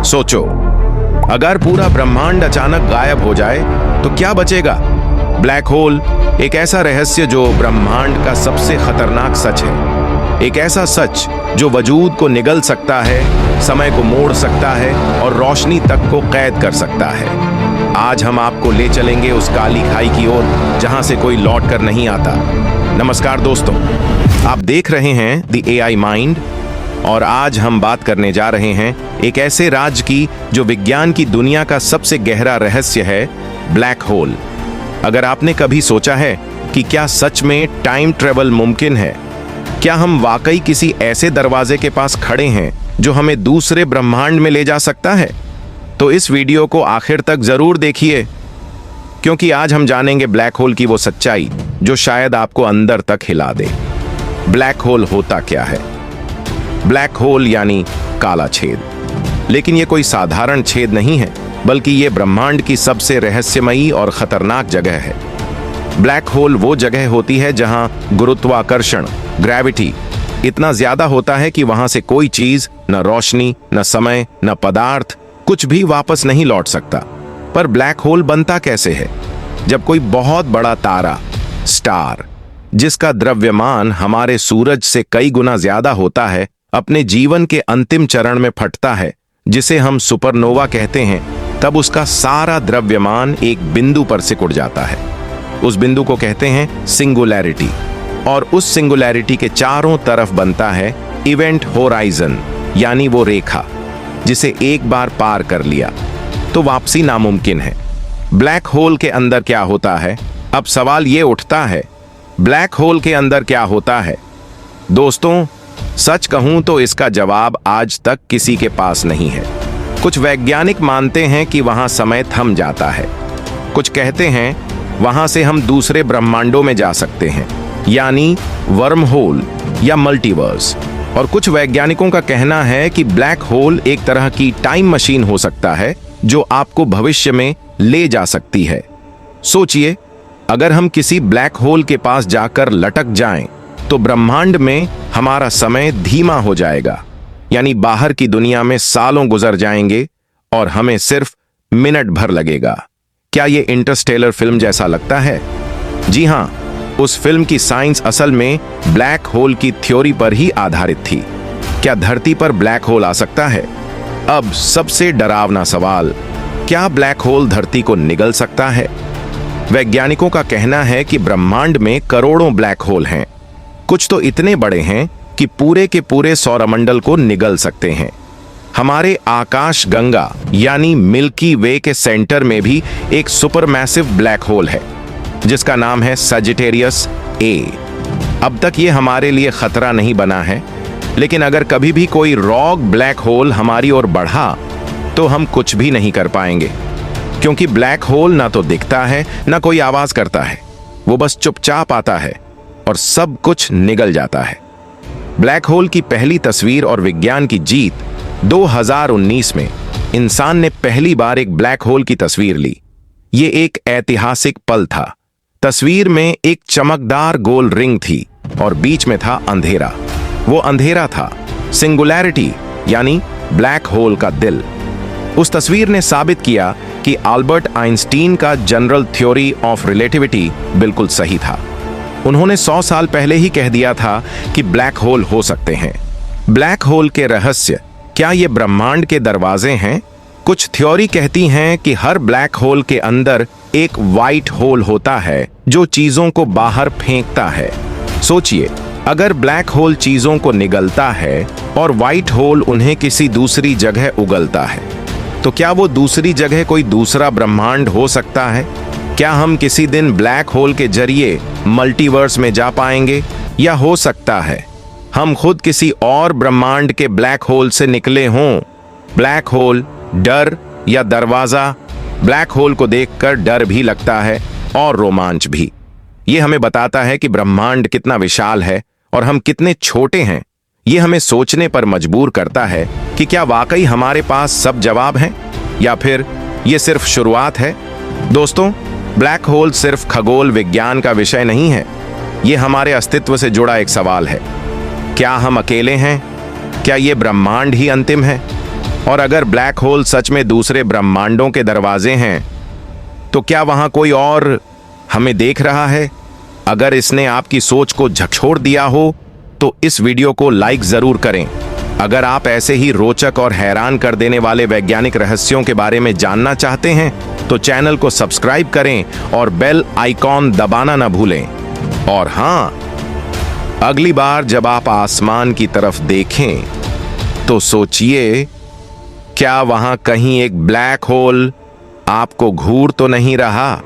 सोचो, अगर पूरा ब्रह्मांड अचानक गायब हो जाए तो क्या बचेगा? ब्लैक होल एक ऐसा रहस्य जो ब्रह्मांड का सबसे खतरनाक सच है। एक ऐसा सच जो वजूद को निगल सकता है, समय को मोड़ सकता है और रोशनी तक को कैद कर सकता है। आज हम आपको ले चलेंगे उस काली खाई की ओर जहां से कोई लौट कर नहीं आता। नमस्कार दोस्तों, आप देख रहे हैं द एआई माइंड और आज हम बात करने जा रहे हैं एक ऐसे राज की जो विज्ञान की दुनिया का सबसे गहरा रहस्य है, ब्लैक होल। अगर आपने कभी सोचा है कि क्या सच में टाइम ट्रेवल मुमकिन है, क्या हम वाकई किसी ऐसे दरवाजे के पास खड़े हैं जो हमें दूसरे ब्रह्मांड में ले जा सकता है, तो इस वीडियो को आखिर तक जरूर देखिए, क्योंकि आज हम जानेंगे ब्लैक होल की वो सच्चाई जो शायद आपको अंदर तक हिला दे। ब्लैक होल होता क्या है? ब्लैक होल यानी काला छेद, लेकिन ये कोई साधारण छेद नहीं है, बल्कि ये ब्रह्मांड की सबसे रहस्यमयी और खतरनाक जगह है। ब्लैक होल वो जगह होती है जहां गुरुत्वाकर्षण, ग्रेविटी इतना ज्यादा होता है कि वहां से कोई चीज, न रोशनी, न समय, न पदार्थ, कुछ भी वापस नहीं लौट सकता। पर ब्लैक होल बनता कैसे है? जब कोई बहुत बड़ा तारा, स्टार, जिसका द्रव्यमान हमारे सूरज से कई गुना ज्यादा होता है, अपने जीवन के अंतिम चरण में फटता है, जिसे हम सुपरनोवा कहते हैं, तब उसका सारा द्रव्यमान एक बिंदु पर सिकुड़ जाता है। उस बिंदु को कहते हैं सिंगुलैरिटी, और उस सिंगुलैरिटी के चारों तरफ बनता है इवेंट होराइजन, यानी वो रेखा जिसे एक बार पार कर लिया तो वापसी नामुमकिन है। ब्लैक होल के अंदर क्या होता है? अब सवाल ये उठता है, ब्लैक होल के अंदर क्या होता है? दोस्तों, सच कहूं तो इसका जवाब आज तक किसी के पास नहीं है। कुछ वैज्ञानिक मानते हैं कि वहां समय थम जाता है, कुछ कहते हैं वहां से हम दूसरे ब्रह्मांडों में जा सकते हैं, यानी वर्म होल या मल्टीवर्स, और कुछ वैज्ञानिकों का कहना है कि ब्लैक होल एक तरह की टाइम मशीन हो सकता है जो आपको भविष्य में ले जा सकती है। सोचिए, अगर हम किसी ब्लैक होल के पास जाकर लटक जाएं, तो ब्रह्मांड में हमारा समय धीमा हो जाएगा, यानी बाहर की दुनिया में सालों गुजर जाएंगे और हमें सिर्फ मिनट भर लगेगा। क्या यह इंटरस्टेलर फिल्म जैसा लगता है? जी हां, उस फिल्म की साइंस असल में ब्लैक होल की थ्योरी पर ही आधारित थी। क्या धरती पर ब्लैक होल आ सकता है? अब सबसे डरावना सवाल, क्या ब्लैक होल धरती को निगल सकता है? वैज्ञानिकों का कहना है कि ब्रह्मांड में करोड़ों ब्लैक होल हैं। कुछ तो इतने बड़े हैं कि पूरे के पूरे सौरमंडल को निगल सकते हैं। हमारे आकाश गंगा यानी मिल्की वे के सेंटर में भी एक सुपरमैसिव ब्लैक होल है जिसका नाम है सजिटेरियस ए। अब तक ये हमारे लिए खतरा नहीं बना है, लेकिन अगर कभी भी कोई रॉग ब्लैक होल हमारी ओर बढ़ा तो हम कुछ भी नहीं कर पाएंगे, क्योंकि ब्लैक होल ना तो दिखता है, ना कोई आवाज करता है। वो बस चुपचाप आता है और सब कुछ निगल जाता है। ब्लैक होल की पहली तस्वीर और विज्ञान की जीत 2019 में इंसान ने पहली बार एक ब्लैक होल की तस्वीर ली। ये एक ऐतिहासिक पल था। तस्वीर में एक चमकदार गोल रिंग थी और बीच में था अंधेरा। वो अंधेरा था सिंगुलैरिटी, यानी ब्लैक होल का दिल। उस तस्वीर ने साबित किया कि अल्बर्ट आइंस्टीन का जनरल थ्योरी ऑफ रिलेटिविटी बिल्कुल सही था। उन्होंने 100 साल पहले ही कह दिया था कि ब्लैक होल हो सकते हैं। ब्लैक होल के रहस्य, क्या ये ब्रह्मांड के दरवाजे हैं? कुछ थ्योरी कहती हैं कि हर ब्लैक होल के अंदर एक व्हाइट होल होता है जो चीजों को बाहर फेंकता है। सोचिए, अगर ब्लैक होल चीजों को निगलता है और व्हाइट होल उन्हें किसी दूसरी जगह उगलता है, तो क्या वो दूसरी जगह कोई दूसरा ब्रह्मांड हो सकता है? क्या हम किसी दिन ब्लैक होल के जरिए मल्टीवर्स में जा पाएंगे? या हो सकता है हम खुद किसी और ब्रह्मांड के ब्लैक होल से निकले हों? ब्लैक होल, डर या दरवाजा? ब्लैक होल को देखकर डर भी लगता है और रोमांच भी। ये हमें बताता है कि ब्रह्मांड कितना विशाल है और हम कितने छोटे हैं। ये हमें सोचने पर मजबूर करता है कि क्या वाकई हमारे पास सब जवाब हैं, या फिर ये सिर्फ शुरुआत है? दोस्तों, ब्लैक होल सिर्फ खगोल विज्ञान का विषय नहीं है, ये हमारे अस्तित्व से जुड़ा एक सवाल है। क्या हम अकेले हैं? क्या ये ब्रह्मांड ही अंतिम है? और अगर ब्लैक होल सच में दूसरे ब्रह्मांडों के दरवाजे हैं, तो क्या वहां कोई और हमें देख रहा है? अगर इसने आपकी सोच को झकझोर दिया हो तो इस वीडियो को लाइक जरूर करें। अगर आप ऐसे ही रोचक और हैरान कर देने वाले वैज्ञानिक रहस्यों के बारे में जानना चाहते हैं तो चैनल को सब्सक्राइब करें और बेल आइकॉन दबाना न भूलें। और हां, अगली बार जब आप आसमान की तरफ देखें तो सोचिए, क्या वहां कहीं एक ब्लैक होल आपको घूर तो नहीं रहा?